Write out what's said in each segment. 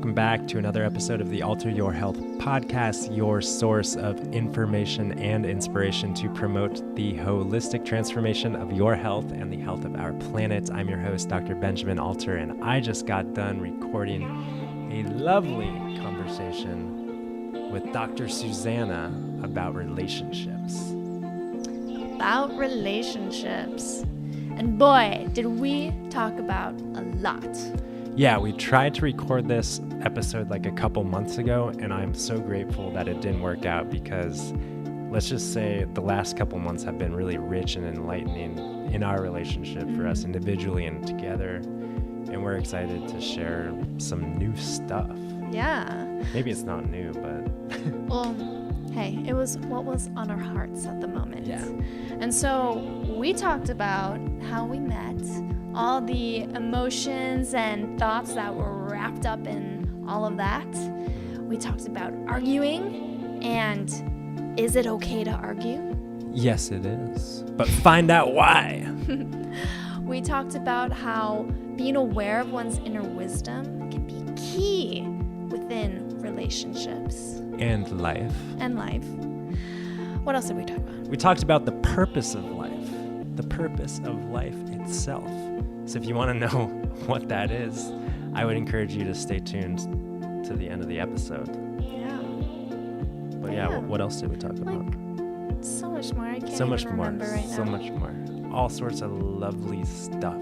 welcome back to another episode of the Alter Your Health podcast, your source of information and inspiration to promote the holistic transformation of your health and the health of our planet. I'm your host, Dr. Benjamin Alter, and I just got done recording a lovely conversation with Dr. Susanna about relationships. About relationships. And boy, did we talk about a lot. Yeah, we tried to record this episode like a couple months ago, and I'm so grateful that it didn't work out because let's just say the last couple months have been really rich and enlightening in our relationship for us individually and together. And we're excited to share some new stuff. Yeah. Maybe it's not new, but... Well, hey, it was what was on our hearts at the moment. Yeah. And so we talked about how we met, all the emotions and thoughts that were wrapped up in all of that. We talked about arguing and is it okay to argue? Yes, it is. But find out why. We talked about how being aware of one's inner wisdom can be key within relationships. And life. And life. What else did we talk about? We talked about the purpose of life. The purpose of life itself. So if you want to know what that is, I would encourage you to stay tuned to the end of the episode. Yeah. But yeah, what else did we talk about? So much more. I can't So much even more. remember right now. So much more. All sorts of lovely stuff.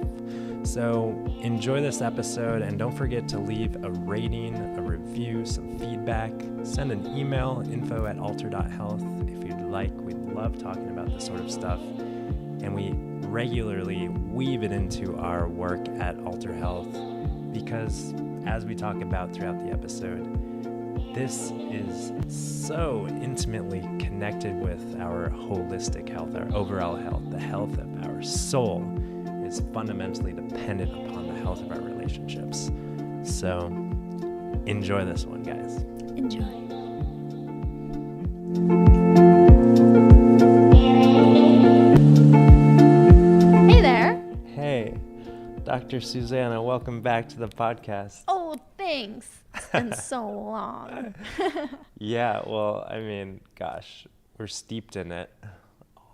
So enjoy this episode, and don't forget to leave a rating, a review, some feedback. Send an email, info@alter.health if you'd like. We'd love talking about this sort of stuff. And we regularly weave it into our work at Alter Health because, as we talk about throughout the episode, this is so intimately connected with our holistic health, our overall health. The health of our soul is fundamentally dependent upon the health of our relationships. So enjoy this one, guys. Enjoy. Dr. Susanna, welcome back to the podcast. Oh, thanks. It's been so long. Yeah, well, I mean, gosh, we're steeped in it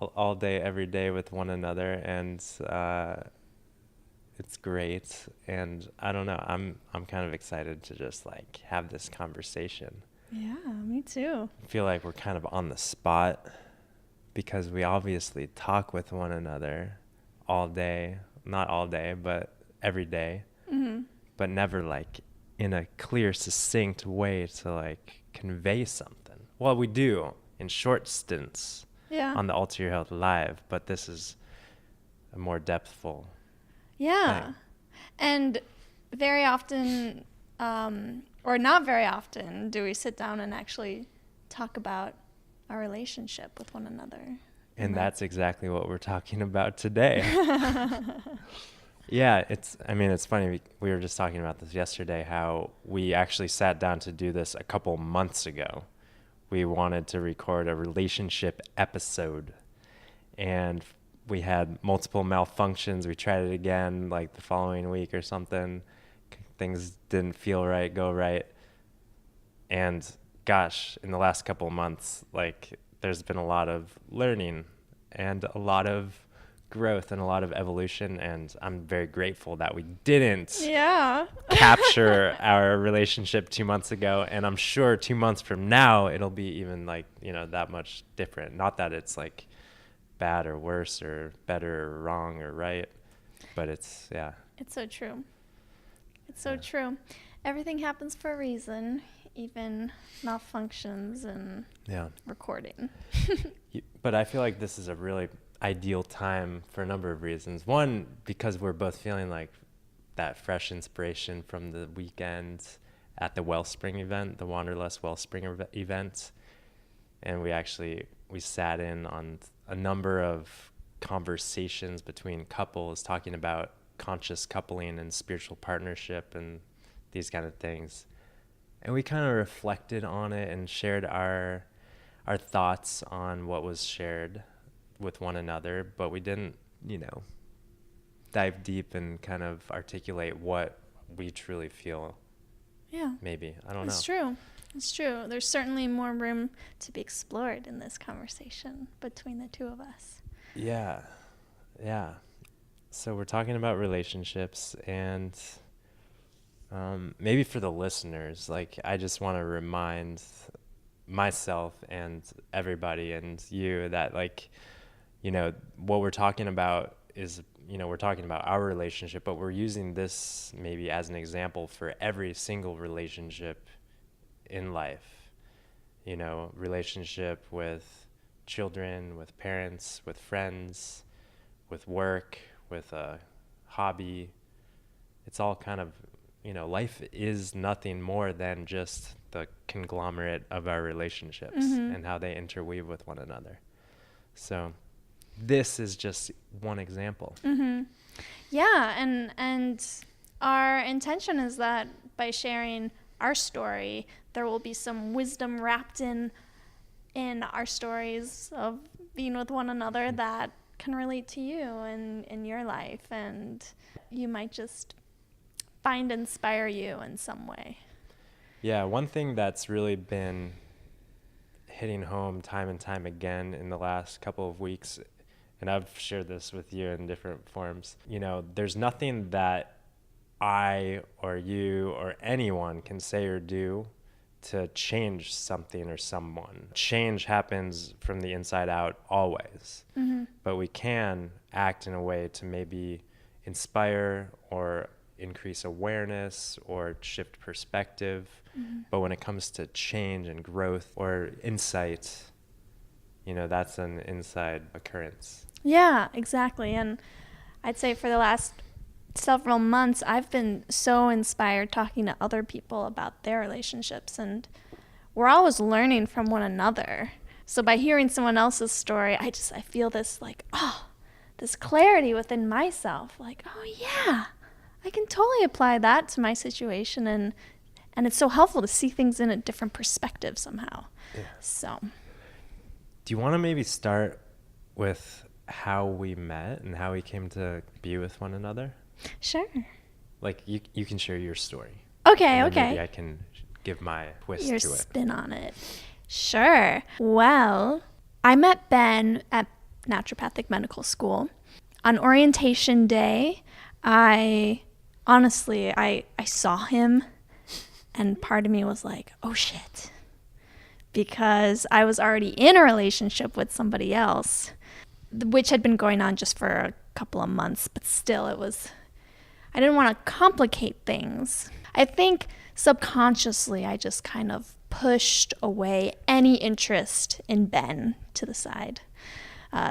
all day, every day with one another, and it's great. And I don't know, I'm kind of excited to just like have this conversation. Yeah, me too. I feel like we're kind of on the spot because we obviously talk with one another all day. Not all day, but every day, but never like in a clear, succinct way to like convey something. Well, we do in short stints on the Alter Your Health Live, but this is a more depthful thing. And very often, or not very often, do we sit down and actually talk about our relationship with one another. And that's exactly what we're talking about today. Yeah, it's funny. We were just talking about this yesterday, how we actually sat down to do this a couple months ago. We wanted to record a relationship episode, and we had multiple malfunctions. We tried it again like the following week or something. Things didn't feel right, go right. And gosh, in the last couple of months, like, there's been a lot of learning and a lot of growth and a lot of evolution, and I'm very grateful that we didn't capture our relationship 2 months ago, and I'm sure 2 months from now it'll be even like, that much different. Not that it's like bad or worse or better or wrong or right, but it's so true. It's so true. Everything happens for a reason. Even malfunctions and recording. But I feel like this is a really ideal time for a number of reasons. One, because we're both feeling like that fresh inspiration from the weekend at the Wellspring event, the Wanderlust Wellspring event. And we sat in on a number of conversations between couples talking about conscious coupling and spiritual partnership and these kind of things. And we kind of reflected on it and shared our thoughts on what was shared with one another, but we didn't, dive deep and kind of articulate what we truly feel Yeah. Maybe. I don't know. It's true. It's true. There's certainly more room to be explored in this conversation between the two of us. Yeah. Yeah. So we're talking about relationships, and maybe for the listeners, like, I just want to remind myself and everybody and you that, like, what we're talking about is, we're talking about our relationship, but we're using this maybe as an example for every single relationship in life. Relationship with children, with parents, with friends, with work, with a hobby. It's all kind of, life is nothing more than just the conglomerate of our relationships and how they interweave with one another. So this is just one example. Yeah, and our intention is that by sharing our story, there will be some wisdom wrapped in our stories of being with one another that can relate to you and in your life, and you might just inspire you in some way. Yeah, one thing that's really been hitting home time and time again in the last couple of weeks, and I've shared this with you in different forms, there's nothing that I or you or anyone can say or do to change something or someone. Change happens from the inside out always, but we can act in a way to maybe inspire or increase awareness or shift perspective. But when it comes to change and growth or insight, that's an inside occurrence. Yeah, exactly. And I'd say for the last several months, I've been so inspired talking to other people about their relationships, and we're always learning from one another. So by hearing someone else's story, I feel this this clarity within myself, like, oh yeah, I can totally apply that to my situation, and it's so helpful to see things in a different perspective somehow. Yeah. So, do you want to maybe start with how we met and how we came to be with one another? Sure. Like, you can share your story. Okay. Maybe I can give my twist Your to it. spin on it. Sure. Well, I met Ben at naturopathic medical school. On orientation day, I saw him, and part of me was like, oh shit, because I was already in a relationship with somebody else, which had been going on just for a couple of months, but still I didn't want to complicate things. I think subconsciously I just kind of pushed away any interest in Ben to the side.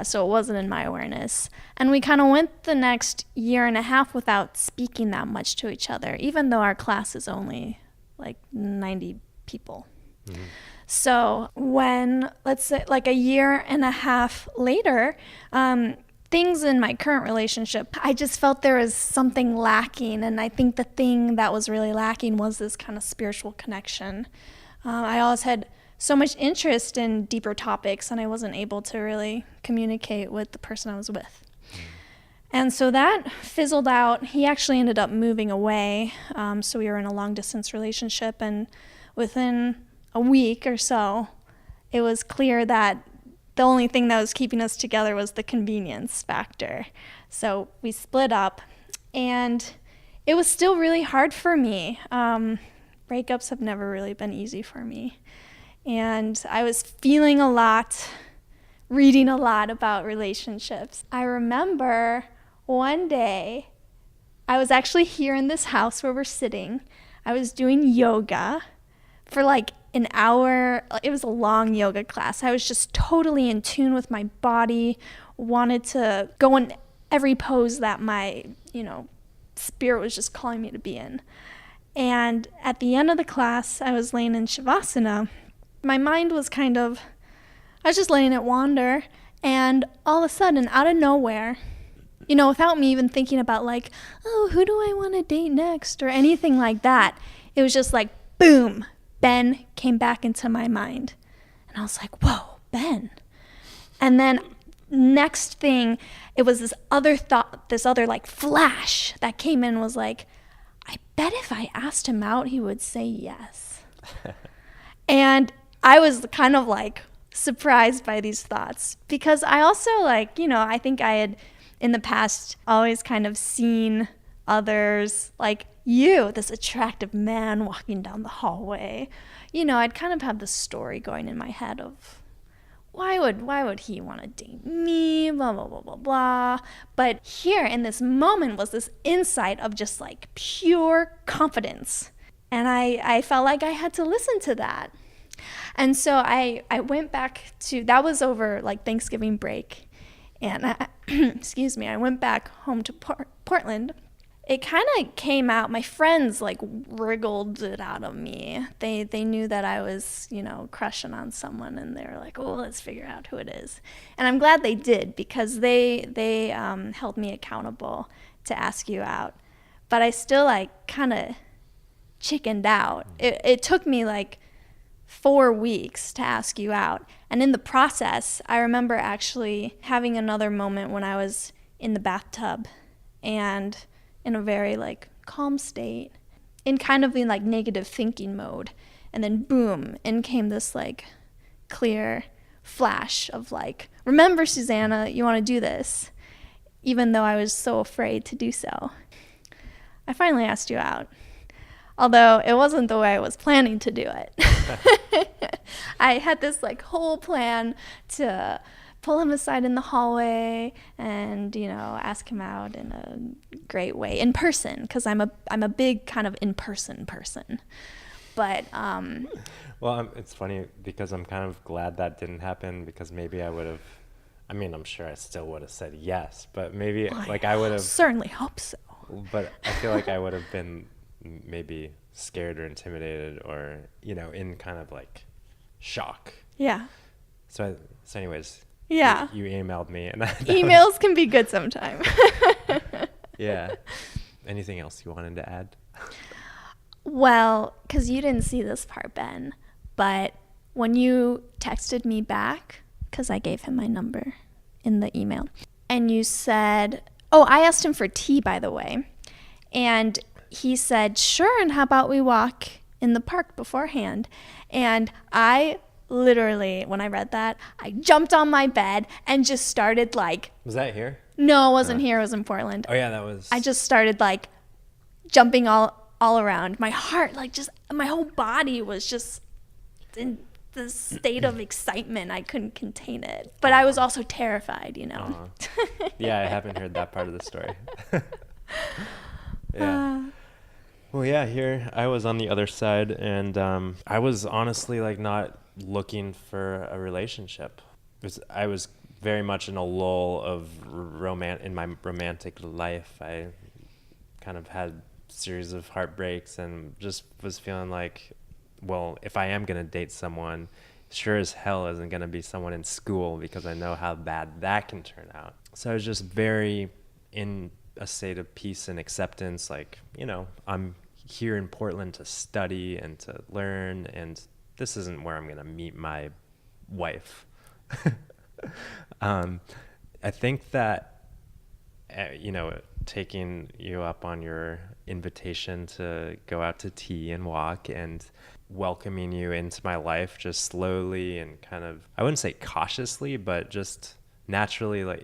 So it wasn't in my awareness. And we kind of went the next year and a half without speaking that much to each other, even though our class is only like 90 people. Mm-hmm. So when, let's say, like a year and a half later, things in my current relationship, I just felt there was something lacking. And I think the thing that was really lacking was this kind of spiritual connection. I always had so much interest in deeper topics, and I wasn't able to really communicate with the person I was with. And so that fizzled out. He actually ended up moving away. So we were in a long distance relationship, and within a week or so, it was clear that the only thing that was keeping us together was the convenience factor. So we split up, and it was still really hard for me. Breakups have never really been easy for me. And I was feeling a lot, reading a lot about relationships. I remember one day, I was actually here in this house where we're sitting. I was doing yoga for like an hour. It was a long yoga class. I was just totally in tune with my body, wanted to go in every pose that my, spirit was just calling me to be in. And at the end of the class, I was laying in Shavasana. My mind was I was just letting it wander. And all of a sudden, out of nowhere, without me even thinking about like, oh, who do I want to date next or anything like that, it was just like, boom, Ben came back into my mind. And I was like, whoa, Ben. And then next thing, it was this other thought, this other like flash that came in, was like, I bet if I asked him out, he would say yes. And I was kind of like surprised by these thoughts because I also like, I think I had in the past always kind of seen others like this attractive man walking down the hallway. I'd kind of have this story going in my head of why would he want to date me, blah, blah, blah, blah, blah. But here in this moment was this insight of just like pure confidence. And I felt like I had to listen to that. And so I went back that was over like Thanksgiving break. And I went back home to Portland. It kind of came out, my friends like wriggled it out of me. They knew that I was, crushing on someone, and they were like, oh, let's figure out who it is. And I'm glad they did, because they held me accountable to ask you out. But I still like kind of chickened out. It took me like 4 weeks to ask you out. And in the process, I remember actually having another moment when I was in the bathtub and in a very like calm state, in kind of in like negative thinking mode. And then boom, in came this like clear flash of like, remember, Susanna, you want to do this, even though I was so afraid to do so. I finally asked you out, although it wasn't the way I was planning to do it. I had this like whole plan to pull him aside in the hallway and, ask him out in a great way in person, because I'm a big kind of in-person person. But well, it's funny because I'm kind of glad that didn't happen, because maybe I would have, I'm sure I still would have said yes, but maybe I would have certainly hope so. But I feel like I would have been maybe scared or intimidated or, in kind of like shock. Yeah. So anyways, yeah, you emailed me, and emails can be good sometimes. Yeah. Anything else you wanted to add? Well, because you didn't see this part, Ben, but when you texted me back, because I gave him my number in the email, and you said, I asked him for tea, by the way, and he said, sure, and how about we walk in the park beforehand? And I literally, when I read that, I jumped on my bed and just started like... Was that here? No, it wasn't here. It was in Portland. Oh, yeah, that was... I just started like jumping all around. My heart, like just, my whole body was just in this state of excitement. I couldn't contain it. But I was also terrified, Yeah, I haven't heard that part of the story. Yeah. Well, yeah, here I was on the other side, and I was honestly like not looking for a relationship. I was very much in a lull of in my romantic life. I kind of had a series of heartbreaks and just was feeling like, well, if I am going to date someone, sure as hell isn't going to be someone in school, because I know how bad that can turn out. So I was just very in a state of peace and acceptance. Like, I'm here in Portland to study and to learn, and this isn't where I'm going to meet my wife. I think that, taking you up on your invitation to go out to tea and walk and welcoming you into my life just slowly and kind of, I wouldn't say cautiously, but just naturally, like,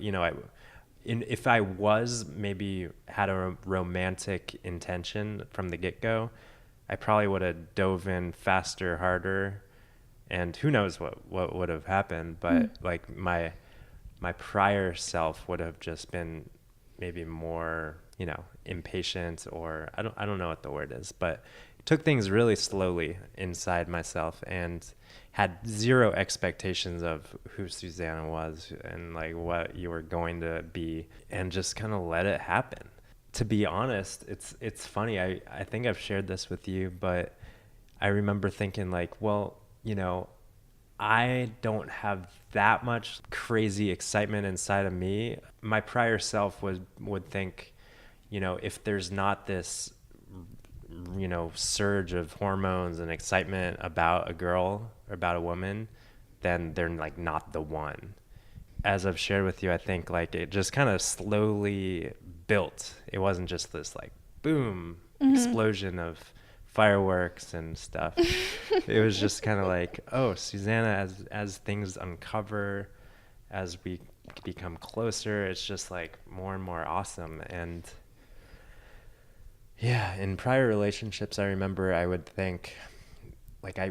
if I was maybe had a romantic intention from the get-go, I probably would have dove in faster, harder, and who knows what would have happened. But like my prior self would have just been maybe more, impatient, or I don't know what the word is, but took things really slowly inside myself and had zero expectations of who Susanna was and like what you were going to be, and just kind of let it happen. To be honest, it's funny. I think I've shared this with you, but I remember thinking like, well, I don't have that much crazy excitement inside of me. My prior self would think, if there's not this, surge of hormones and excitement about a girl or about a woman, then they're like not the one. As I've shared with you, I think like it just kind of slowly built. It wasn't just this like boom explosion of fireworks and stuff. It was just kind of like, oh, Susanna, as things uncover, as we become closer, it's just like more and more awesome. And yeah, in prior relationships, I remember I would think like I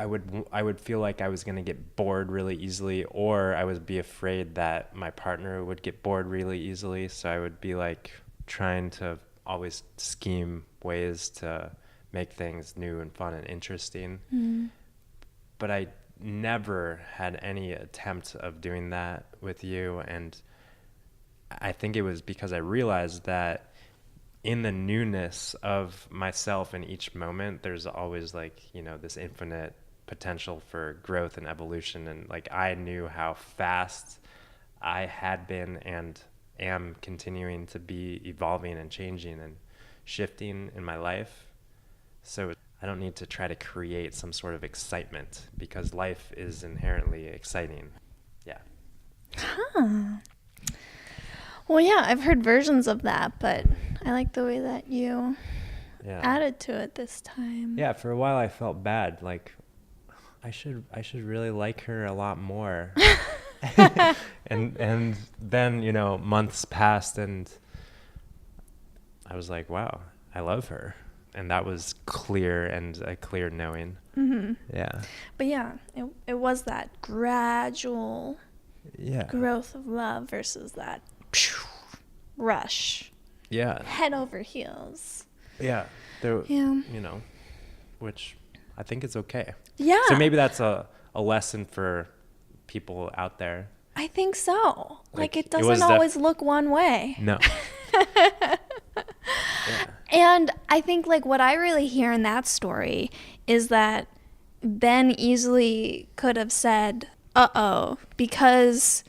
would feel like I was going to get bored really easily, or I would be afraid that my partner would get bored really easily. So I would be like trying to always scheme ways to make things new and fun and interesting. But I never had any attempt of doing that with you. And I think it was because I realized that in the newness of myself in each moment, there's always like, you know, this infinite potential for growth and evolution. And like, I knew how fast I had been and am continuing to be evolving and changing and shifting in my life. So I don't need to try to create some sort of excitement because life is inherently exciting. Yeah. Huh. Well, yeah, I've heard versions of that, but I like the way that you added to it this time. Yeah, for a while I felt bad. Like, I should really like her a lot more. and then, you know, months passed and I was like, wow, I love her. And that was clear and a clear knowing. Yeah. But yeah, it was that gradual Yeah. growth of love versus that rush. Yeah. Head over heels. Yeah. There, Yeah. you know, which I think is okay. Yeah. So maybe that's a lesson for people out there. I think so. Like it was doesn't always look one way. No. Yeah. And I think like what I really hear in that story is that Ben easily could have said, because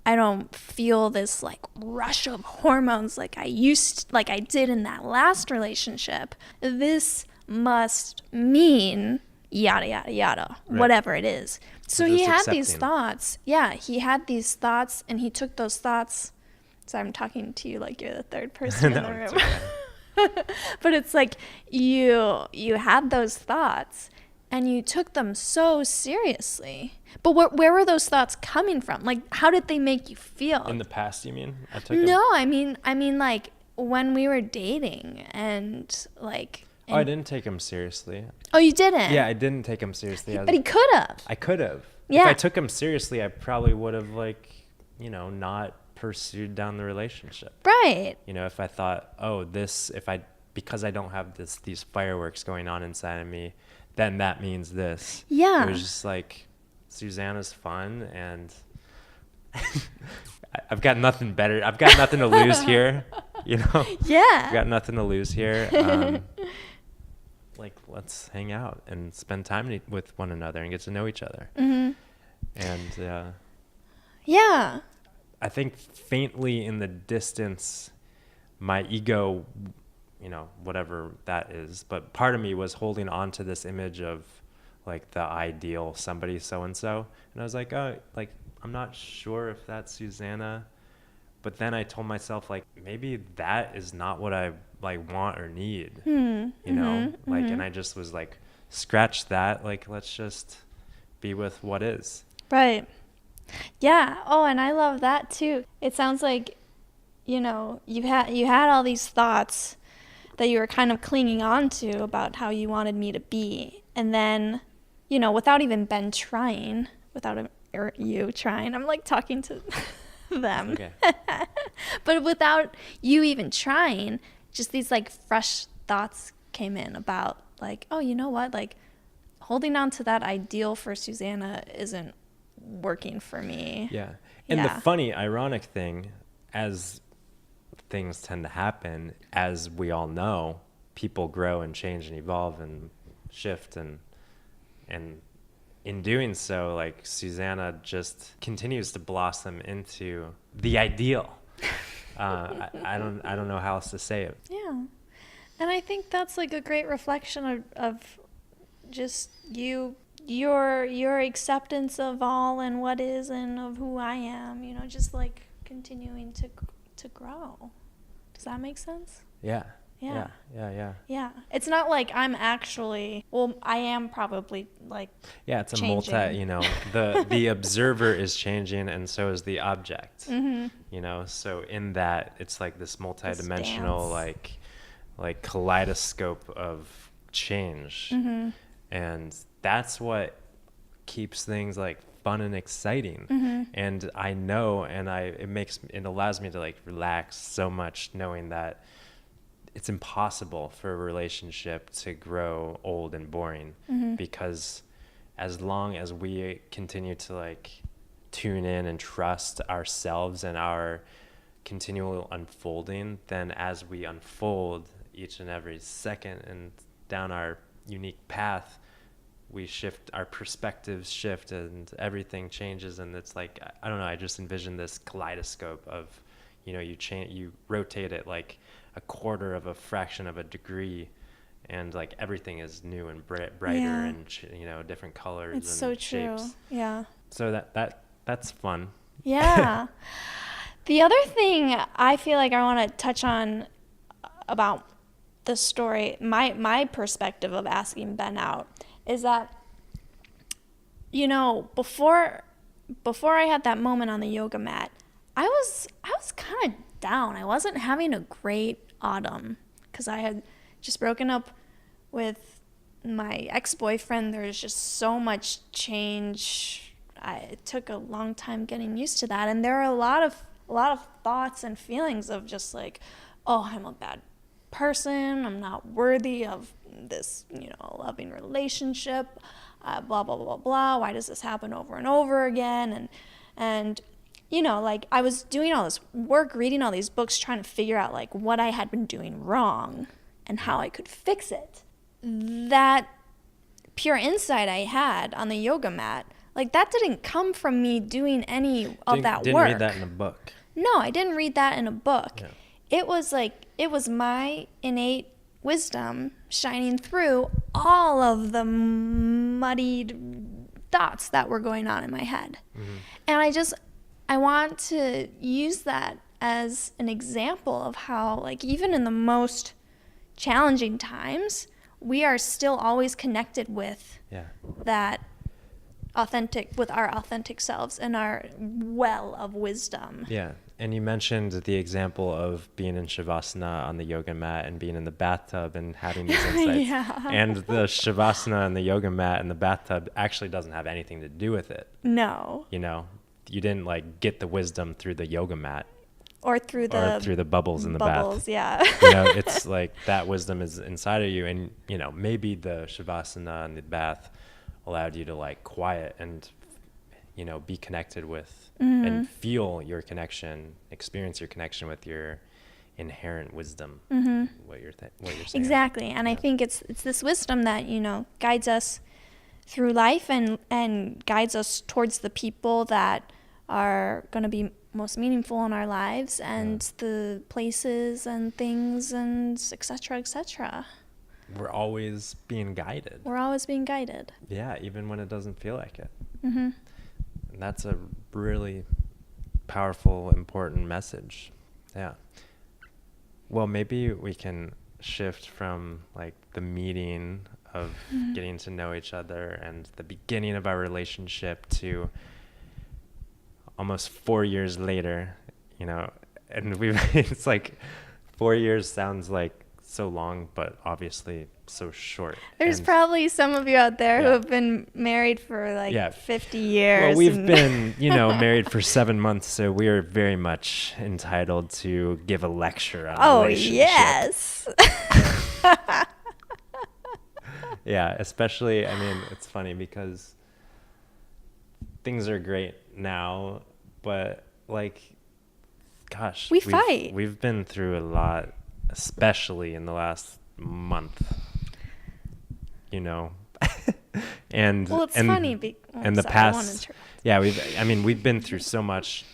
I don't feel this like rush of hormones like I did in that last relationship. This must mean yada, yada, yada, Right. Whatever it is. So he had these accepting. thoughts. Yeah, he had these thoughts and he took those thoughts. So I'm talking to you like you're the third person in No, the room. it's okay. But it's like you had those thoughts and you took them so seriously. But where were those thoughts coming from? Like, how did they make you feel? In the past, you mean? I took No, I mean like when we were dating and like. Oh, I didn't take him seriously. Oh, you didn't? Yeah, I didn't take him seriously. But he could have. I could have. Yeah. If I took him seriously, I probably would have not pursued down the relationship. Right. You know, if I thought, because I don't have these fireworks going on inside of me, then that means this. Yeah. It was just like, Susanna's fun and I've got nothing better. I've got nothing to lose here, you know? Yeah. I've got nothing to lose here. Like, let's hang out and spend time with one another and get to know each other. Mm-hmm. And Yeah. I think faintly in the distance, my ego, whatever that is, but part of me was holding on to this image of like the ideal somebody so-and-so. And I was like, oh, like, I'm not sure if that's Susanna. But then I told myself, like, maybe that is not what I like want or need, you know? Like, and I just was like, scratch that. Like, let's just be with what is. Right. Yeah. Oh, and I love that too. It sounds like, you had all these thoughts that you were kind of clinging on to about how you wanted me to be. And then, without even Ben trying, or you trying, I'm like talking to them. Okay. But without you even trying, just these like fresh thoughts came in about like, oh, you know what? Like holding on to that ideal for Susanna isn't working for me. Yeah. And the funny, ironic thing, as things tend to happen, as we all know, people grow and change and evolve and shift, and in doing so, like, Susanna just continues to blossom into the ideal. I don't know how else to say it. Yeah. And I think that's like a great reflection of just your acceptance of all and what is and of who I am, just like continuing to grow. Does that make sense? Yeah. Yeah. Yeah. It's not like I'm actually, well, I am probably like Yeah, it's a changing. the observer is changing and so is the object. Mm-hmm. So in that it's like this multidimensional dance. like kaleidoscope of change. Mm-hmm. And that's what keeps things like fun and exciting. Mm-hmm. And I know, and it allows me to like relax so much knowing that it's impossible for a relationship to grow old and boring, Mm-hmm. because as long as we continue to like tune in and trust ourselves and our continual unfolding, then as we unfold each and every second and down our unique path, we shift, our perspectives shift and everything changes. And it's like, I don't know, I just envision this kaleidoscope of, you rotate it like a quarter of a fraction of a degree, and like everything is new and brighter Yeah. and different colors It's and so true. shapes. Yeah. So that's fun. Yeah. The other thing I feel like I want to touch on about the story, my perspective of asking Ben out, is that, before I had that moment on the yoga mat, I was kind of down. I wasn't having a great autumn because I had just broken up with my ex-boyfriend. There's just so much change. It took a long time getting used to that, and there are a lot of thoughts and feelings of just like, oh, I'm a bad person, I'm not worthy of this, loving relationship, blah, blah, blah, blah, blah. Why does this happen over and over again? And like I was doing all this work, reading all these books, trying to figure out like what I had been doing wrong and how I could fix it. That pure insight I had on the yoga mat, like that didn't come from me doing any of that work. Didn't read that in a book. No, I didn't read that in a book. Yeah. It was my innate wisdom shining through all of the muddied thoughts that were going on in my head. Mm-hmm. And I want to use that as an example of how, like, even in the most challenging times, we are still always connected with that with our authentic selves and our well of wisdom. Yeah. And you mentioned the example of being in Shavasana on the yoga mat and being in the bathtub and having these insights. Yeah. And the Shavasana and the yoga mat and the bathtub actually doesn't have anything to do with it. No. You didn't like get the wisdom through the yoga mat. Or through the bubbles in the bath. Yeah. It's like that wisdom is inside of you. And, maybe the Shavasana and the bath allowed you to like quiet and, be connected with and feel your connection, experience your connection with your inherent wisdom, what you're saying. Exactly. And I think it's this wisdom that, guides us through life and guides us towards the people that are going to be most meaningful in our lives and the places and things and et cetera. We're always being guided. Yeah, even when it doesn't feel like it. Mm-hmm. And that's a really powerful, important message. Yeah. Well, maybe we can shift from like the meeting of getting to know each other and the beginning of our relationship to almost 4 years later, and it's like 4 years sounds like so long, but obviously so short. There's probably some of you out there who have been married for like 50 years. Well, we've been, married for 7 months, so we are very much entitled to give a lecture on relationship. Yes. Yeah, especially, it's funny because things are great now, but like, gosh, we fight. We've been through a lot, especially in the last month, and well, it's funny and the past, we've been through so much.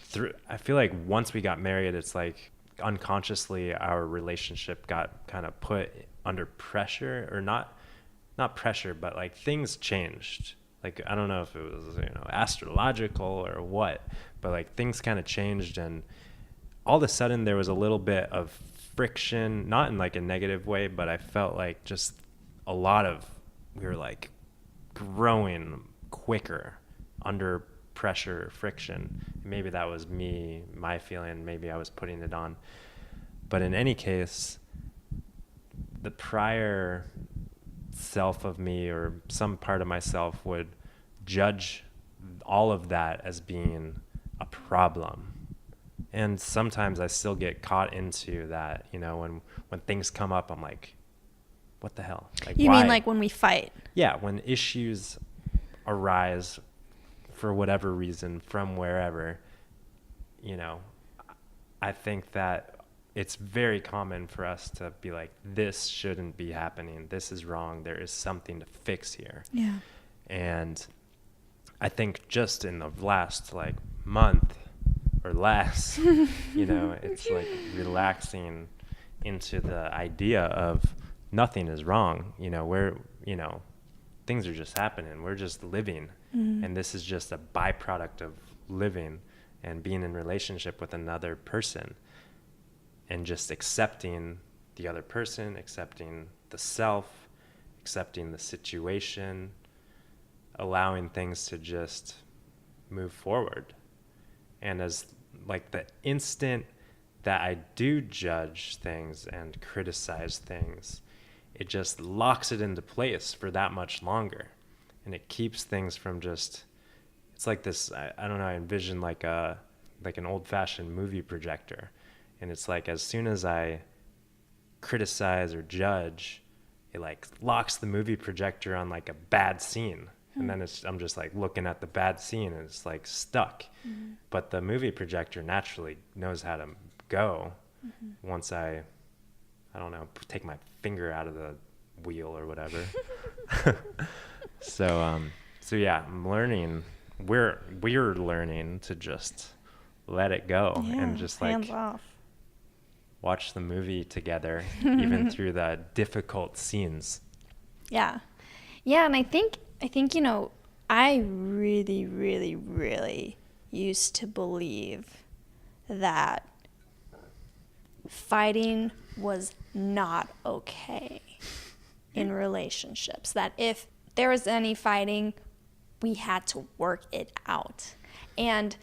I feel like once we got married, it's like unconsciously our relationship got kind of put under pressure, or not pressure, but like things changed. Like, I don't know if it was, astrological or what, but like things kind of changed, and all of a sudden there was a little bit of friction, not in like a negative way, but I felt like just we were like growing quicker under pressure, friction. Maybe that was my feeling. Maybe I was putting it on. But in any case, the prior self of me, or some part of myself, would judge all of that as being a problem. And sometimes I still get caught into that, when things come up, I'm like, what the hell? Like, you why? mean like when we fight? Yeah, when issues arise for whatever reason from wherever, I think that it's very common for us to be like, this shouldn't be happening. This is wrong. There is something to fix here. Yeah. And I think just in the last like month or less, it's like relaxing into the idea of nothing is wrong. Things are just happening. We're just living. And this is just a byproduct of living and being in relationship with another person, and just accepting the other person, accepting the self, accepting the situation, allowing things to just move forward. And as like the instant that I do judge things and criticize things, it just locks it into place for that much longer. And it keeps things from just, it's like this, I don't know, I envision like an old-fashioned movie projector. And it's like, as soon as I criticize or judge, it like locks the movie projector on like a bad scene. And then I'm just like looking at the bad scene, and it's like stuck. But the movie projector naturally knows how to go once I don't know, take my finger out of the wheel or whatever. So yeah, I'm learning. We're learning to just let it go and just like hands off. Watch the movie together, even through the difficult scenes. Yeah. Yeah, and I think I really, really, really used to believe that fighting was not okay in relationships. That if there was any fighting, we had to work it out. And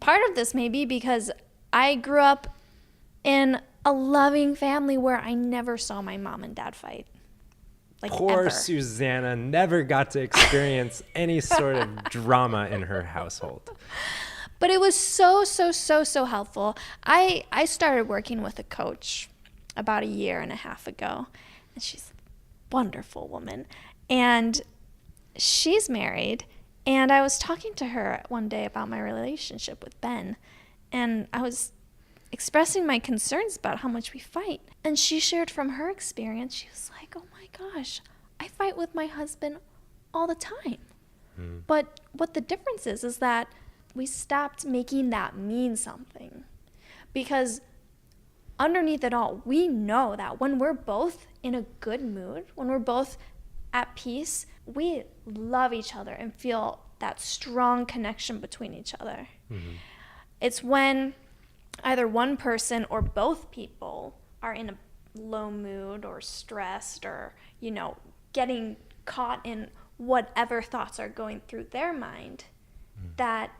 part of this may be because I grew up in a loving family where I never saw my mom and dad fight. Like, poor ever. Susanna never got to experience any sort of drama in her household. But it was so helpful. I started working with a coach about 1.5 years ago, and she's a wonderful woman. And she's married, and I was talking to her one day about my relationship with Ben, and I was expressing my concerns about how much we fight. And she shared from her experience. She was like, oh my gosh, I fight with my husband all the time. But what the difference is that we stopped making that mean something. Because underneath it all, we know that when we're both in a good mood, when we're both at peace, we love each other and feel that strong connection between each other. It's when either one person or both people are in a low mood or stressed or, getting caught in whatever thoughts are going through their mind that,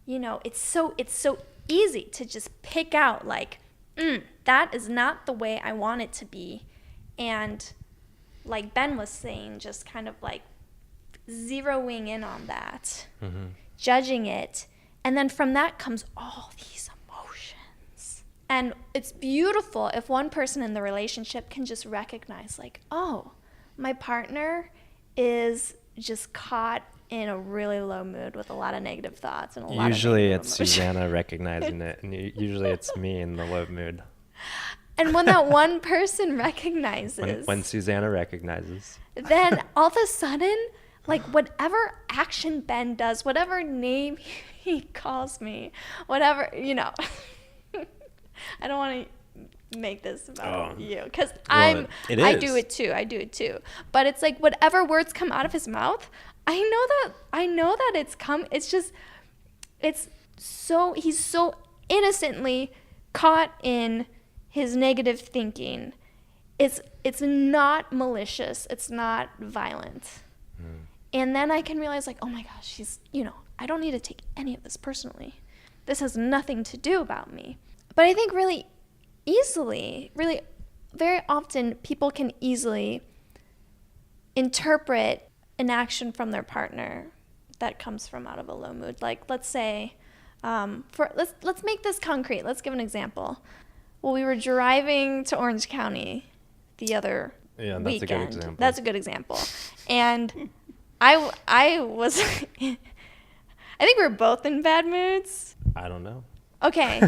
it's so easy to just pick out like, that is not the way I want it to be. And like Ben was saying, just kind of like zeroing in on that, judging it. And then from that comes all these emotions. And it's beautiful if one person in the relationship can just recognize like, oh, my partner is just caught in a really low mood with a lot of negative thoughts and a lot usually of it's Susanna recognizing it, and usually it's me in the low mood. And when that one person recognizes, when Susanna recognizes, then all of a sudden, like whatever action Ben does, whatever name he calls me, whatever, I don't want to make this about you, because I do it too. But it's like whatever words come out of his mouth, I know that it's he's so innocently caught in his negative thinking. It's not malicious. It's not violent. And then I can realize, like, oh my gosh, I don't need to take any of this personally. This has nothing to do about me. But I think really easily, really very often, people can easily interpret an action from their partner that comes from out of a low mood. Like, let's say, let's make this concrete. Let's give an example. Well, we were driving to Orange County the other weekend. A good example. That's a good example. And I was, I think we were both in bad moods. I don't know. Okay.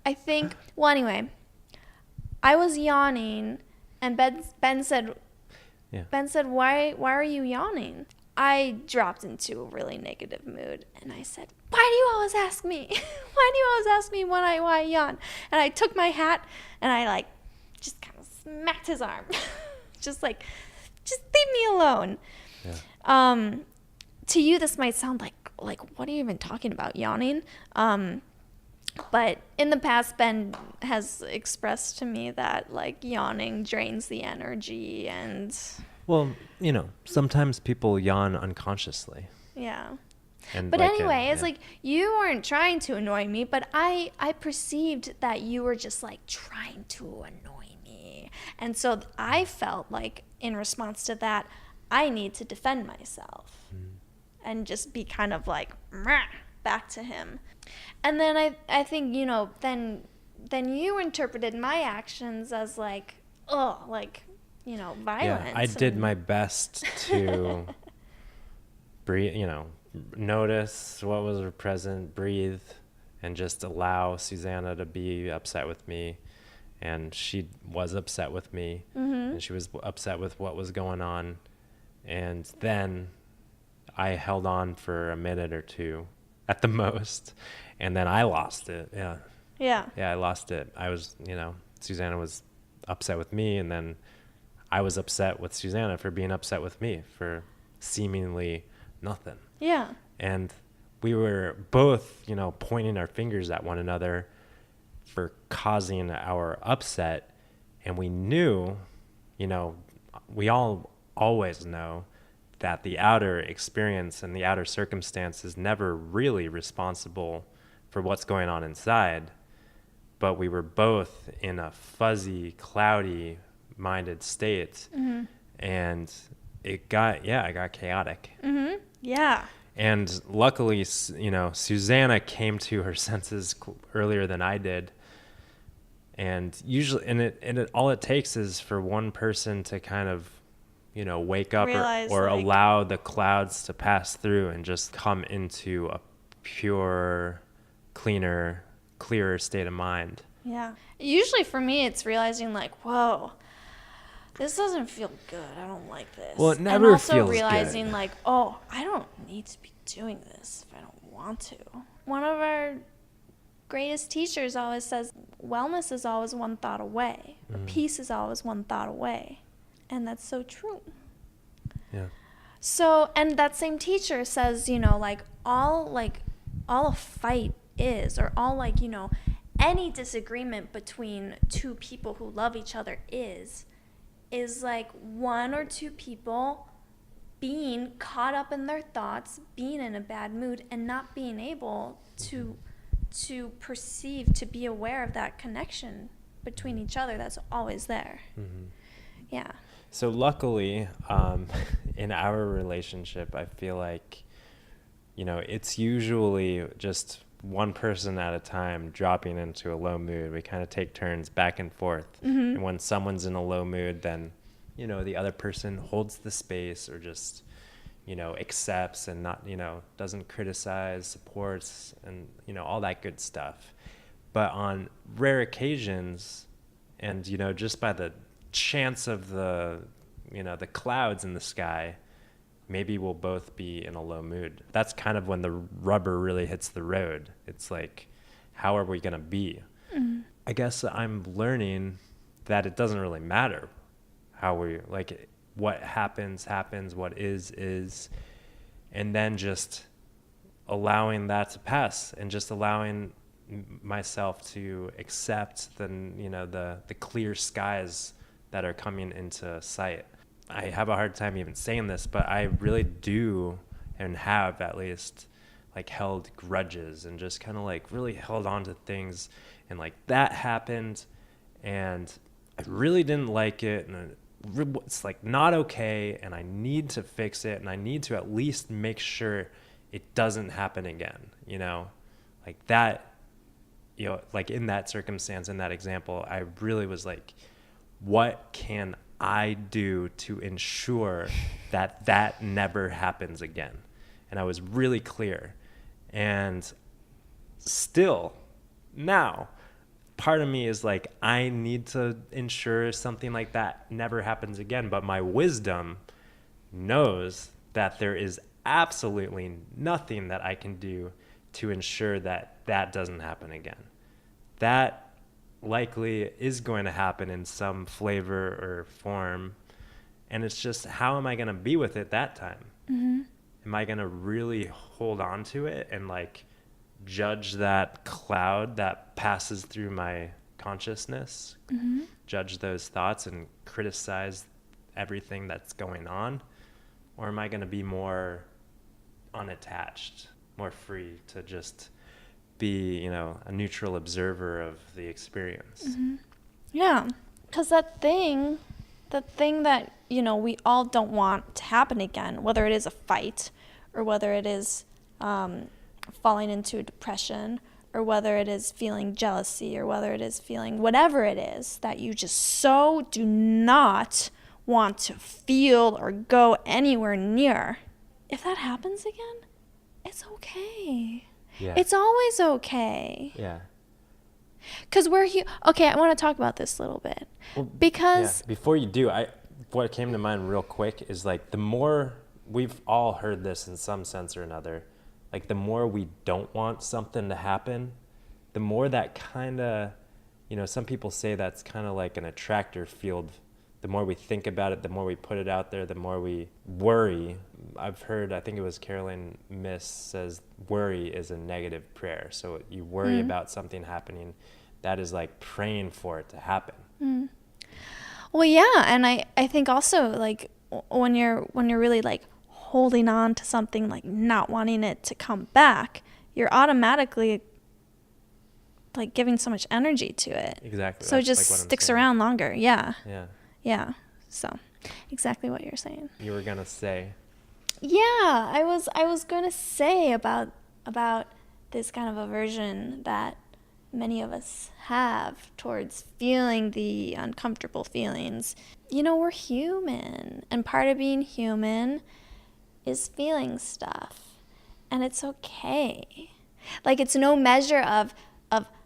I think, well, anyway, I was yawning, and Ben said, why are you yawning? I dropped into a really negative mood, and I said, why do you always ask me? Why do you always ask me why I yawn? And I took my hat, and I, just kind of smacked his arm. just leave me alone. Yeah. To you, this might sound like, what are you even talking about, yawning? But in the past, Ben has expressed to me that, yawning drains the energy and... Well, sometimes people yawn unconsciously. Yeah. But anyway, it's you weren't trying to annoy me, but I perceived that you were just, trying to annoy me. And so I felt like, in response to that, I need to defend myself and just be kind of back to him. And then I think, then you interpreted my actions as violence. Yeah, I did my best to breathe, notice what was present, breathe, and just allow Susanna to be upset with me. And she was upset with me, and she was upset with what was going on. And then I held on for a minute or two at the most, and then I lost it. Yeah, I lost it. I was, Susanna was upset with me, and then I was upset with Susanna for being upset with me for seemingly nothing. Yeah. And we were both, pointing our fingers at one another for causing our upset. And we knew, we all always know that the outer experience and the outer circumstance is never really responsible for what's going on inside. But we were both in a fuzzy, cloudy minded state. And it got chaotic. Yeah. And luckily, Susanna came to her senses earlier than I did. And usually, all it takes is for one person to kind of, wake up or allow the clouds to pass through and just come into a pure, clearer state of mind. Yeah. Usually for me, it's realizing whoa, this doesn't feel good. I don't like this. Well, it never feels good. And also realizing oh, I don't need to be doing this if I don't want to. One of our greatest teachers always says, wellness is always one thought away. Or peace is always one thought away. And that's so true. Yeah. So, and that same teacher says, all a fight is, or all any disagreement between two people who love each other is one or two people being caught up in their thoughts, being in a bad mood, and not being able to perceive, to be aware of that connection between each other that's always there. Yeah. So luckily, in our relationship, I feel like, it's usually just one person at a time dropping into a low mood. We kind of take turns back and forth. And when someone's in a low mood, then, the other person holds the space or just, accepts and not, doesn't criticize, supports, and, all that good stuff. But on rare occasions, and, just by the chance of the clouds in the sky, maybe we'll both be in a low mood. That's kind of when the rubber really hits the road. It's how are we going to be? I guess I'm learning that it doesn't really matter how we, what happens, what is, and then just allowing that to pass and just allowing myself to accept the clear skies that are coming into sight. I have a hard time even saying this, but I really do, and have at least, like, held grudges and just kind of like really held on to things, and like that happened and I really didn't like it, and it's like not okay, and I need to fix it, and I need to at least make sure it doesn't happen again, like that, like in that circumstance, in that example, I really was like, what can I do to ensure that that never happens again? And I was really clear. And still now, part of me is like, I need to ensure something like that never happens again. But my wisdom knows that there is absolutely nothing that I can do to ensure that that doesn't happen again. That likely is going to happen in some flavor or form. And it's just, how am I going to be with it that time? Mm-hmm. Am I going to really hold on to it and like judge that cloud that passes through my consciousness, Mm-hmm. judge those thoughts and criticize everything that's going on? Or am I going to be more unattached, more free to just be, a neutral observer of the experience? Mm-hmm. Yeah, because that thing that, we all don't want to happen again, whether it is a fight or whether it is falling into a depression, or whether it is feeling jealousy, or whether it is feeling whatever it is that you just so do not want to feel or go anywhere near. If that happens again, it's okay. Yeah. It's always okay. Yeah. Because okay, I want to talk about this a little bit. Well, because... Yeah. Before you do, what came to mind real quick is like, the more, we've all heard this in some sense or another, like the more we don't want something to happen, the more that kind of, some people say that's kind of like an attractor field. The more we think about it, the more we put it out there, the more we worry. I've heard, I think it was Carolyn Miss says, worry is a negative prayer. So you worry about something happening, that is like praying for it to happen. Mm. Well, yeah, and I think also, like, when you're really like holding on to something, like not wanting it to come back, you're automatically like giving so much energy to it. Exactly. So it just like sticks around longer. Yeah. Yeah. Yeah. So exactly what you're saying. You were gonna say. Yeah, I was going to say about this kind of aversion that many of us have towards feeling the uncomfortable feelings. We're human, and part of being human is feeling stuff, and it's okay. Like, it's no measure of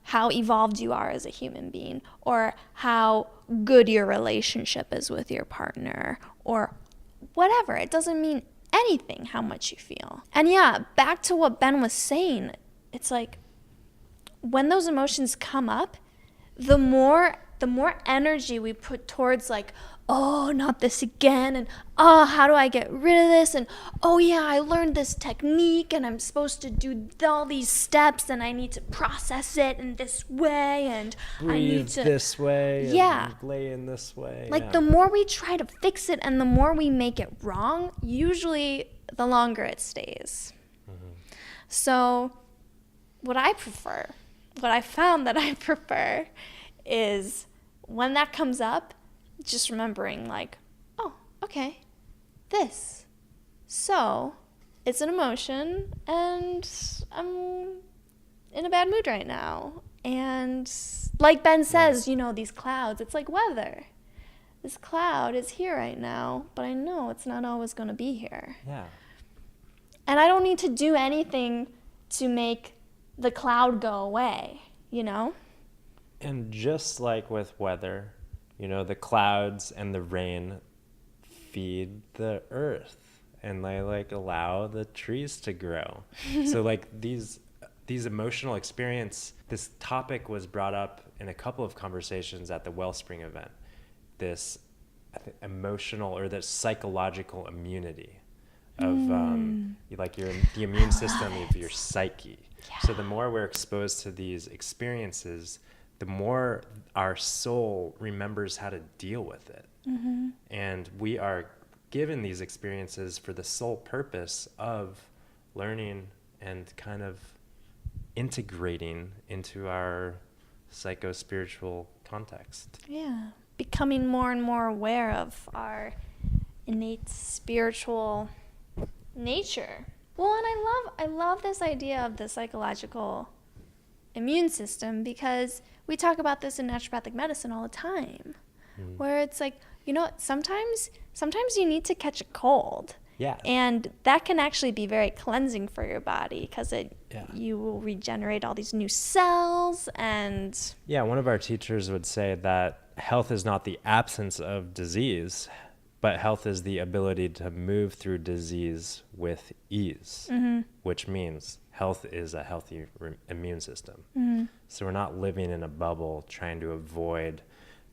how evolved you are as a human being, or how good your relationship is with your partner, or whatever. It doesn't mean anything how much you feel. And yeah, back to what Ben was saying, it's like, when those emotions come up, the more energy we put towards, like, oh, not this again, and oh, how do I get rid of this, and oh yeah, I learned this technique and I'm supposed to do all these steps, and I need to process it in this way, and breathe I need to this way, yeah, and lay in this way. Like, yeah. The more we try to fix it and the more we make it wrong, usually the longer it stays. Mm-hmm. So what I found that I prefer is, when that comes up, just remembering, like, oh, okay, this. So it's an emotion, and I'm in a bad mood right now. And like Ben says, these clouds, it's like weather. This cloud is here right now, but I know it's not always going to be here. Yeah. And I don't need to do anything to make the cloud go away, And just like with weather, the clouds and the rain feed the earth, and they like allow the trees to grow. So like these emotional experience, this topic was brought up in a couple of conversations at the Wellspring event. This emotional, or this psychological immunity of like the immune system of your psyche. So the more we're exposed to these experiences, the more our soul remembers how to deal with it. Mm-hmm. And we are given these experiences for the sole purpose of learning and kind of integrating into our psycho-spiritual context. Yeah. Becoming more and more aware of our innate spiritual nature. Well, and I love this idea of the psychological immune system, because we talk about this in naturopathic medicine all the time, where it's like, sometimes you need to catch a cold. Yeah. And that can actually be very cleansing for your body, because you will regenerate all these new cells. And yeah, one of our teachers would say that health is not the absence of disease, but health is the ability to move through disease with ease, which means health is a healthy immune system. So we're not living in a bubble trying to avoid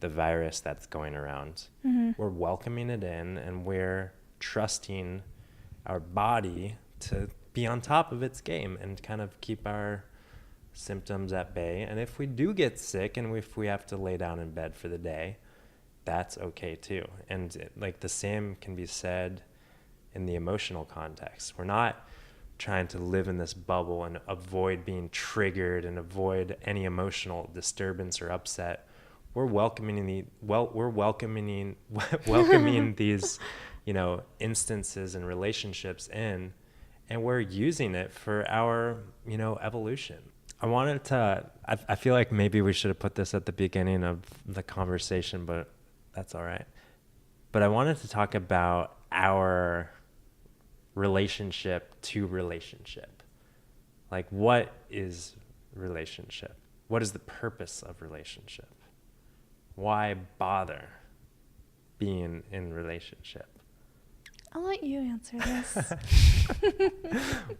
the virus that's going around. We're welcoming it in, and we're trusting our body to be on top of its game and kind of keep our symptoms at bay. And if we do get sick and if we have to lay down in bed for the day, that's okay too. And the same can be said in the emotional context. We're not trying to live in this bubble and avoid being triggered and avoid any emotional disturbance or upset. We're welcoming welcoming these, instances and relationships in, and we're using it for our, evolution. I feel like maybe we should have put this at the beginning of the conversation, but that's all right. But I wanted to talk about our relationship to relationship. Like, what is relationship? What is the purpose of relationship? Why bother being in relationship? I'll let you answer this.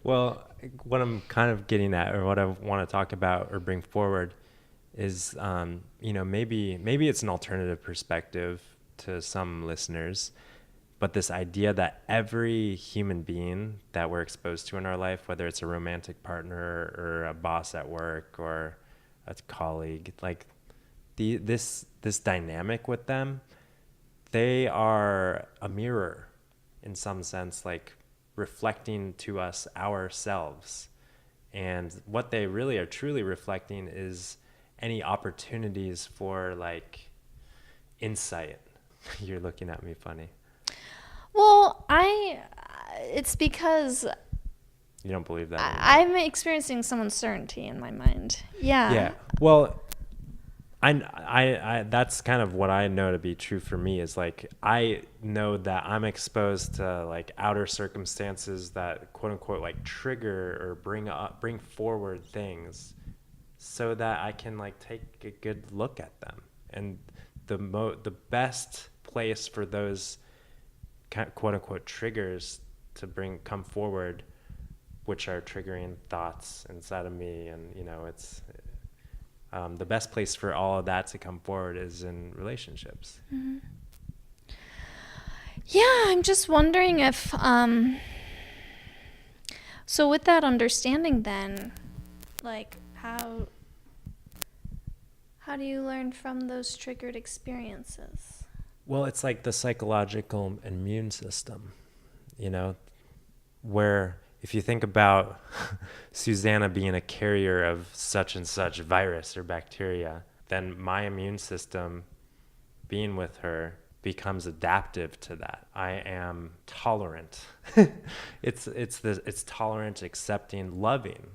Well, what I'm kind of getting at, or what I want to talk about or bring forward, is maybe it's an alternative perspective to some listeners, but this idea that every human being that we're exposed to in our life, whether it's a romantic partner or a boss at work or a colleague, this dynamic with them, they are a mirror in some sense, reflecting to us ourselves. And what they really are truly reflecting is any opportunities for insight. You're looking at me funny. Well, it's because you don't believe that I'm experiencing some uncertainty in my mind. Yeah. Well, I that's kind of what I know to be true for me, is I know that I'm exposed to outer circumstances that quote unquote trigger or bring forward things, so that I can take a good look at them. And the best place for those quote unquote triggers to come forward, which are triggering thoughts inside of me, and it's the best place for all of that to come forward is in relationships. Mm-hmm. Yeah, I'm just wondering if so with that understanding, then how do you learn from those triggered experiences? Well, it's the psychological immune system, where if you think about Susanna being a carrier of such and such virus or bacteria, then my immune system being with her becomes adaptive to that. I am tolerant. It's tolerant, accepting, loving.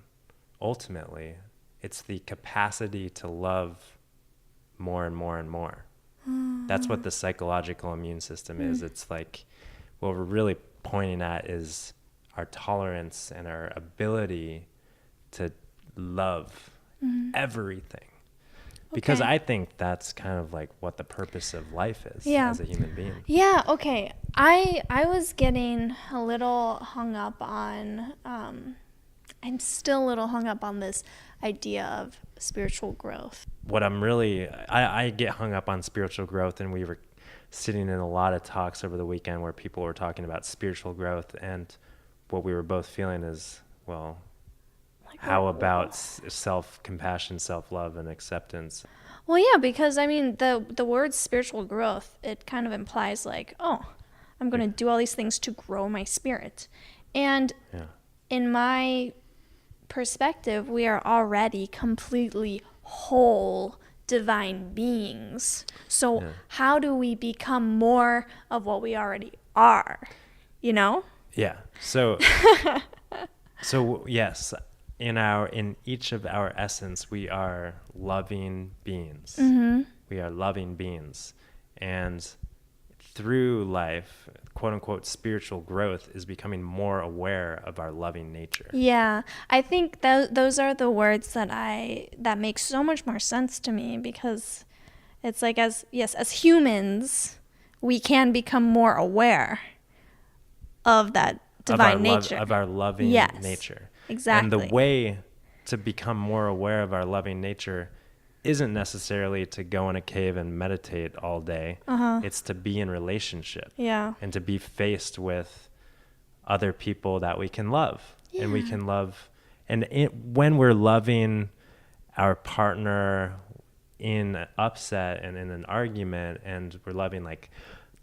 Ultimately, it's the capacity to love more and more and more. That's what the psychological immune system is. It's what we're really pointing at is our tolerance and our ability to love everything. Because I think that's kind of what the purpose of life is as a human being. Yeah, okay. I was getting a little hung up on, I'm still a little hung up on this idea of spiritual growth. What I'm really, I get hung up on spiritual growth, and we were sitting in a lot of talks over the weekend where people were talking about spiritual growth, and what we were both feeling is, well, Like, how about self-compassion, self-love, and acceptance? Well, yeah, because I mean, the word spiritual growth, it kind of implies like, oh, I'm going to do all these things to grow my spirit. And in my perspective, we are already completely whole divine beings. So how do we become more of what we already are? You know? Yeah. So yes, in each of our essence, we are loving beings. Mm-hmm. We are loving beings. And through life, quote unquote, spiritual growth is becoming more aware of our loving nature. Yeah, I think those are the words that make so much more sense to me, because it's like, as humans, we can become more aware of that divine nature. Of our loving nature. Exactly. And the way to become more aware of our loving nature isn't necessarily to go in a cave and meditate all day. It's to be in relationship. Yeah. And to be faced with other people that we can love. Yeah. And we can love. And when we're loving our partner in upset and in an argument, and we're loving like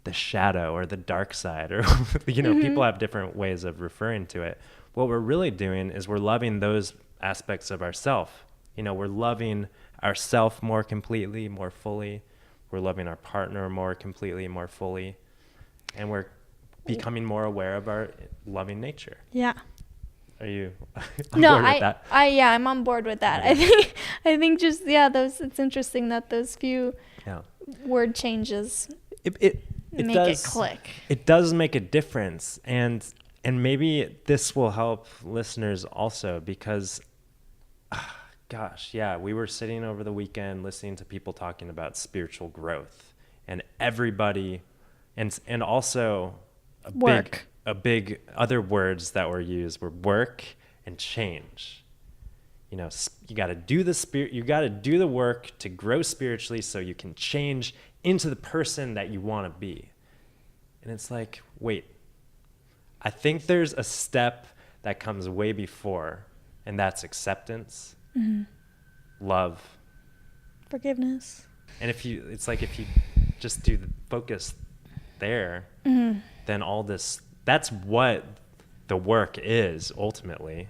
the shadow or the dark side, or people have different ways of referring to it. What we're really doing is we're loving those aspects of ourself. We're loving ourself more completely, more fully. We're loving our partner more completely, more fully. And we're becoming more aware of our loving nature. Yeah. Are you on board with that? I'm on board with that. Okay. I think just, it's interesting that those few word changes make it click. It does make a difference. And maybe this will help listeners also, because we were sitting over the weekend listening to people talking about spiritual growth, and everybody, and also a big other words that were used were work and change. You got to do the work to grow spiritually so you can change into the person that you want to be. And it's like, wait, I think there's a step that comes way before, and that's acceptance, love, forgiveness. And if you just do the focus there, then all this, that's what the work is ultimately.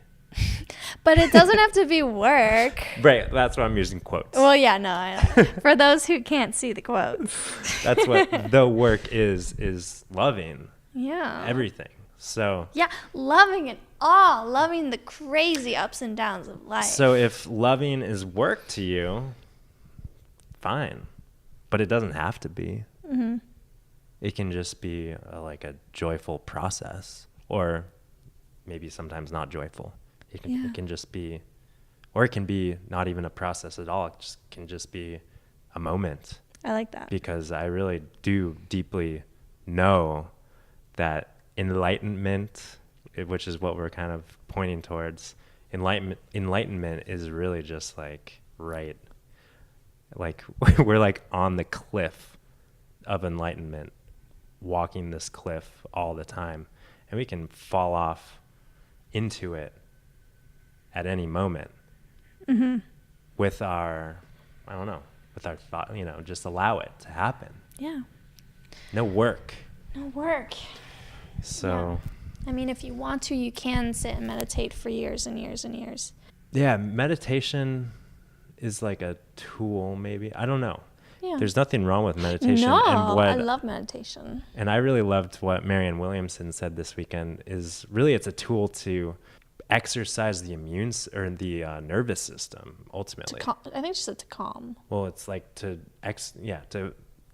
But it doesn't have to be work. Right, that's why I'm using quotes. Well, yeah, no, for those who can't see the quotes. That's what the work is loving. Yeah. Everything. So. Yeah, loving it all, loving the crazy ups and downs of life. So if loving is work to you, fine. But it doesn't have to be. Mm-hmm. It can just be like a joyful process, or maybe sometimes not joyful. It can just be, or it can be not even a process at all. It can just be a moment. I like that. Because I really do deeply know that enlightenment, which is what we're kind of pointing towards, enlightenment is really just like right. Like we're like on the cliff of enlightenment, walking this cliff all the time, and we can fall off into it at any moment with our thought, just allow it to happen. Yeah. No work. So. Yeah. I mean, if you want to, you can sit and meditate for years and years and years. Yeah, meditation is like a tool, maybe. I don't know. Yeah. There's nothing wrong with meditation. No, I love meditation. And I really loved what Marianne Williamson said this weekend, is really it's a tool to exercise the nervous system, ultimately. I think she said to calm. Well, it's like to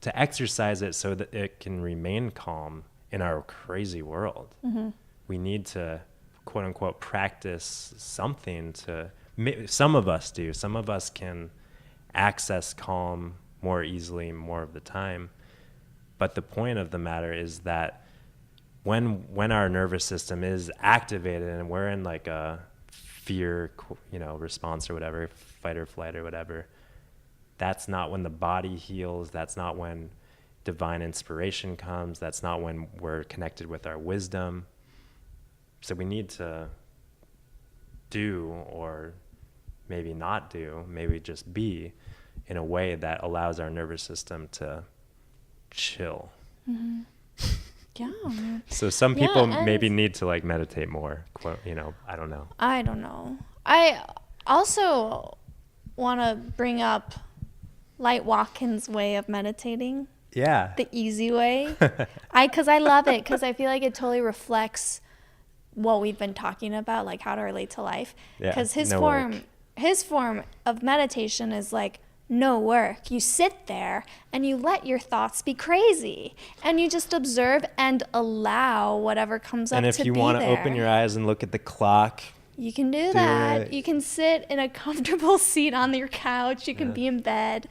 exercise it so that it can remain calm in our crazy world. Mm-hmm. We need to, quote unquote, practice something some of us do. Some of us can access calm more easily more of the time. But the point of the matter is that when our nervous system is activated and we're in like a fear, response or whatever, fight or flight or whatever, that's not when the body heals. That's not when divine inspiration comes. That's not when we're connected with our wisdom. So we need to do, or maybe not do, maybe just be in a way that allows our nervous system to chill. Mm-hmm. Yeah. So some people maybe need to like meditate more, I don't know. I don't know. I also want to bring up Light Watkins' way of meditating. Yeah. The easy way. Because I love it, because I feel like it totally reflects what we've been talking about, like how to relate to life. Because his form of meditation is like no work. You sit there and you let your thoughts be crazy, and you just observe and allow whatever comes up to be there. And if you want to open your eyes and look at the clock, you can do that. You can sit in a comfortable seat on your couch. You can be in bed.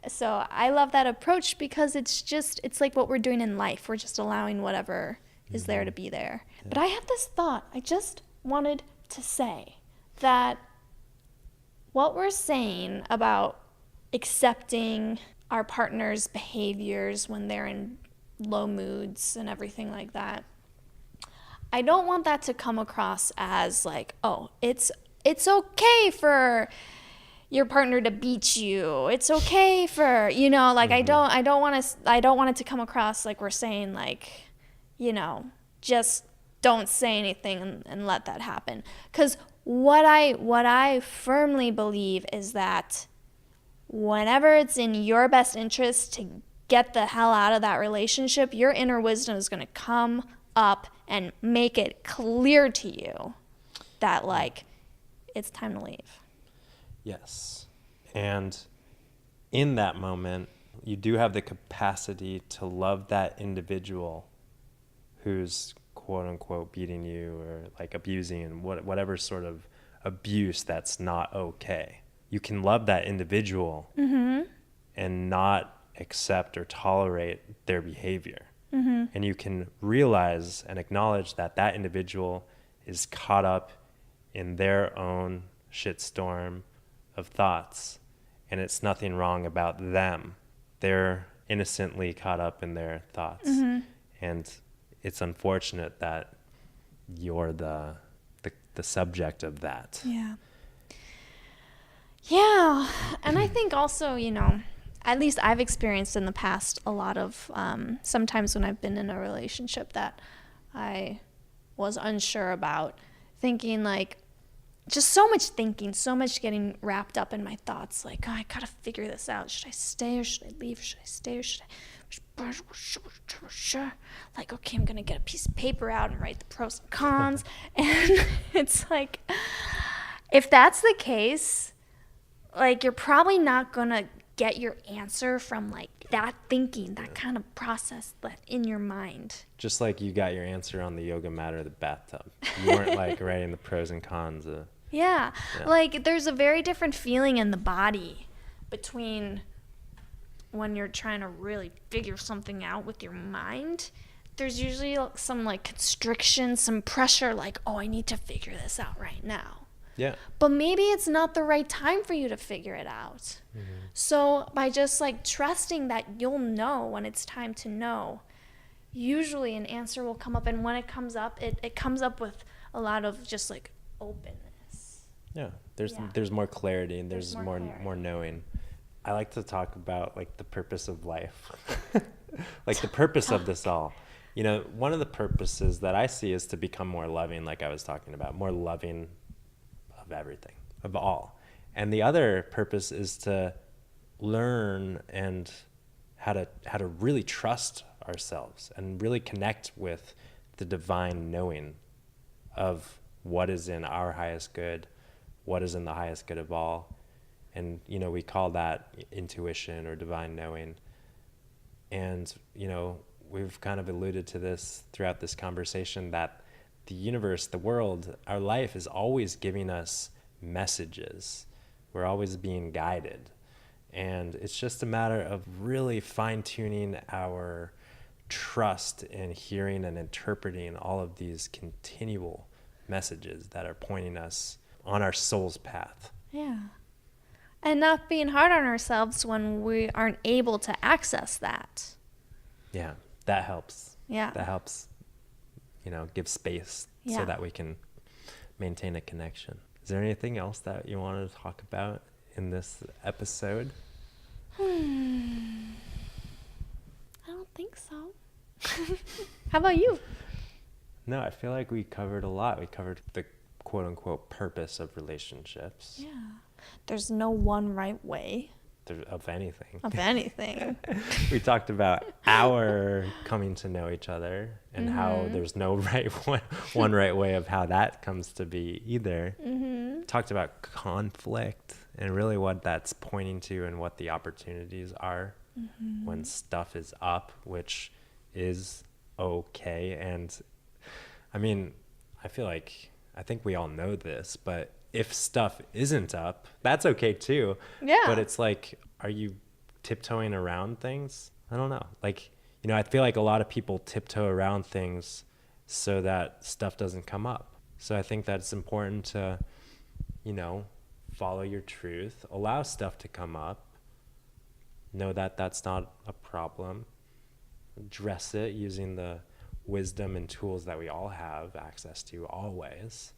So I love that approach, because it's like what we're doing in life. We're just allowing whatever is there to be there. Yeah. But I had this thought. I just wanted to say that what we're saying about accepting our partner's behaviors when they're in low moods and everything like that, I don't want that to come across as like, oh, it's okay for your partner to beat you. It's okay for, like, mm-hmm. I don't want it to come across like we're saying, like, just don't say anything and let that happen. Because what I firmly believe is that whenever it's in your best interest to get the hell out of that relationship, your inner wisdom is going to come up and make it clear to you that, like, it's time to leave. Yes. And in that moment, you do have the capacity to love that individual who's quote unquote beating you or like abusing, whatever sort of abuse that's not okay. You can love that individual mm-hmm. and not accept or tolerate their behavior. Mm-hmm. And you can realize and acknowledge that that individual is caught up in their own shitstorm of thoughts, and it's nothing wrong about them. They're innocently caught up in their thoughts. Mm-hmm. And it's unfortunate that you're the subject of that. Yeah. Yeah. And I think also, at least I've experienced in the past a lot of sometimes when I've been in a relationship that I was unsure about, thinking like, just so much thinking, so much getting wrapped up in my thoughts, like, oh, I gotta figure this out. Should I stay or should I leave? Should I stay or should I... Like, okay, I'm gonna get a piece of paper out and write the pros and cons. And it's like, if that's the case, like, you're probably not gonna get your answer from like that thinking, that kind of process that in your mind. Just like you got your answer on the yoga mat or the bathtub. You weren't like writing the pros and cons. Yeah, like there's a very different feeling in the body between when you're trying to really figure something out with your mind. There's usually some like constriction, some pressure, like, oh, I need to figure this out right now. Yeah. But maybe it's not the right time for you to figure it out. Mm-hmm. So by just like trusting that you'll know when it's time to know, usually an answer will come up. And when it comes up, it comes up with a lot of just like openness. Yeah. There's more clarity and there's more knowing. I like to talk about like the purpose of life, like the purpose of this all. One of the purposes that I see is to become more loving, like I was talking about, more loving of everything, of all. And the other purpose is to learn and how to really trust ourselves and really connect with the divine knowing of what is in our highest good, what is in the highest good of all. And, we call that intuition or divine knowing. And, we've kind of alluded to this throughout this conversation, that the universe, the world, our life is always giving us messages. We're always being guided. And it's just a matter of really fine-tuning our trust in hearing and interpreting all of these continual messages that are pointing us on our soul's path. Yeah. And not being hard on ourselves when we aren't able to access that. Yeah, that helps. Yeah. That helps, give space so that we can maintain a connection. Is there anything else that you want to talk about in this episode? I don't think so. How about you? No, I feel like we covered a lot. We covered the quote unquote purpose of relationships. Yeah. There's no one right way. Of anything. Of anything. We talked about our coming to know each other and how there's no one right way of how that comes to be either. Talked about conflict and really what that's pointing to and what the opportunities are when stuff is up, which is okay. And I mean, I think we all know this, but if stuff isn't up, that's okay too. Yeah. But it's like, are you tiptoeing around things? I don't know. Like, I feel like a lot of people tiptoe around things so that stuff doesn't come up. So I think that it's important to, follow your truth, allow stuff to come up, know that that's not a problem, address it using the wisdom and tools that we all have access to always.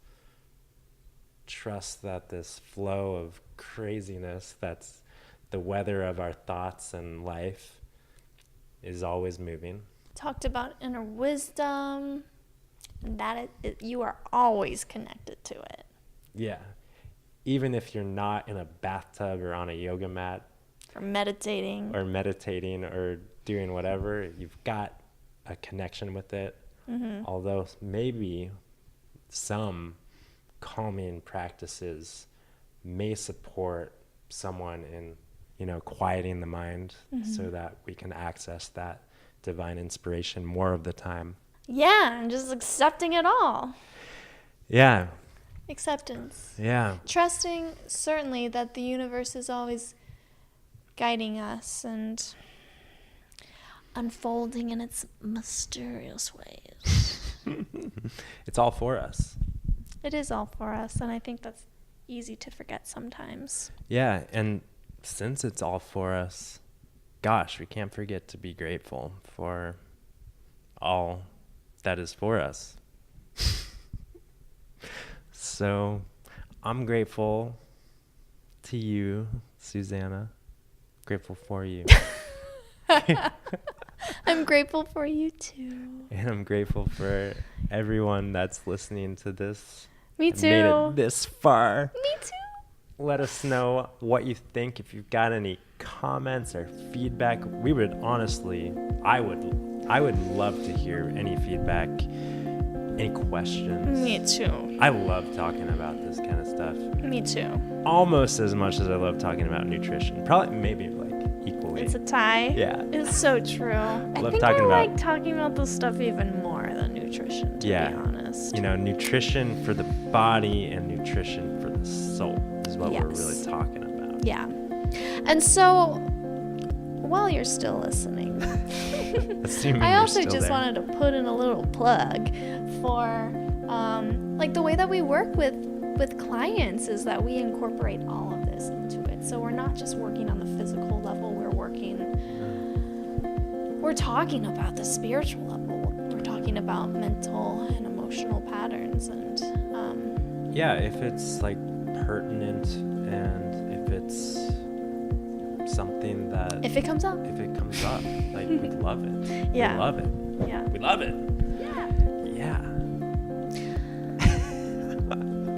Trust that this flow of craziness that's the weather of our thoughts and life is always moving. Talked about inner wisdom, and that you are always connected to it. Yeah. Even if you're not in a bathtub or on a yoga mat. Or meditating or doing whatever, you've got a connection with it. Although maybe some calming practices may support someone in, quieting the mind so that we can access that divine inspiration more of the time. Yeah, and just accepting it all. Yeah. Acceptance. Yeah. Trusting certainly that the universe is always guiding us and unfolding in its mysterious ways. It's all for us. It is all for us, and I think that's easy to forget sometimes. Yeah, and since it's all for us, gosh, we can't forget to be grateful for all that is for us. So I'm grateful to you, Susanna. Grateful for you. I'm grateful for you too. And I'm grateful for everyone that's listening to this. Me too. Made it this far. Me too. Let us know what you think. If you've got any comments or feedback, we would honestly, I would love to hear any feedback, any questions. Me too. I love talking about this kind of stuff. Me too. Almost as much as I love talking about nutrition. Probably, maybe like equally. It's a tie. Yeah. It's so true. I think I like talking about this stuff even more than nutrition, to be honest. Nutrition for the body and nutrition for the soul is what we're really talking about. Yeah. And so, while you're still listening, I also just wanted to put in a little plug for, the way that we work with clients is that we incorporate all of this into it. So we're not just working on the physical level, we're talking about the spiritual level. We're talking about mental and emotional patterns and if it's like pertinent and if it's something that if it comes up, like we love it. Yeah. We love it. Yeah. We love it. Yeah.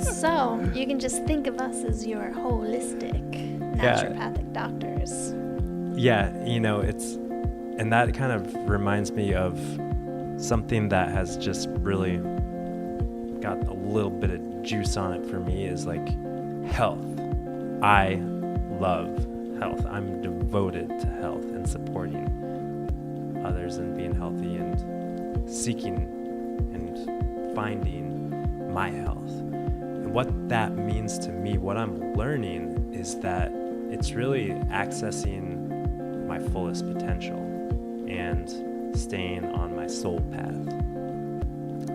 So you can just think of us as your holistic naturopathic doctors. Yeah, and that kind of reminds me of something that has just really got a little bit of juice on it for me is like health. I love health. I'm devoted to health and supporting others and being healthy and seeking and finding my health. And what that means to me, what I'm learning is that it's really accessing my fullest potential and staying on my soul path.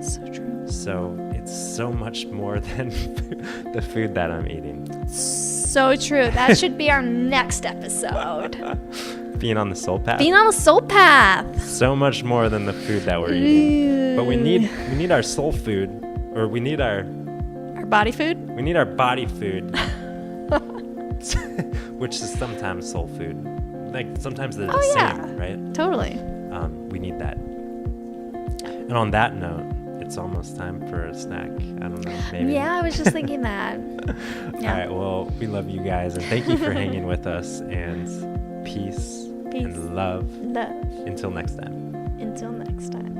So true. So it's so much more than the food that I'm eating. So true. That should be our next episode. Being on the soul path. Being on the soul path. So much more than the food that we're eating. But we need our soul food, or we need our body food? We need our body food, which is sometimes soul food. Like sometimes they're the same, right? Totally. We need that. And on that note, it's almost time for a snack. I don't know, maybe. Yeah, I was just thinking that. Yeah. All right, well, we love you guys, and thank you for hanging with us, and peace. And love. Love. Until next time. Until next time.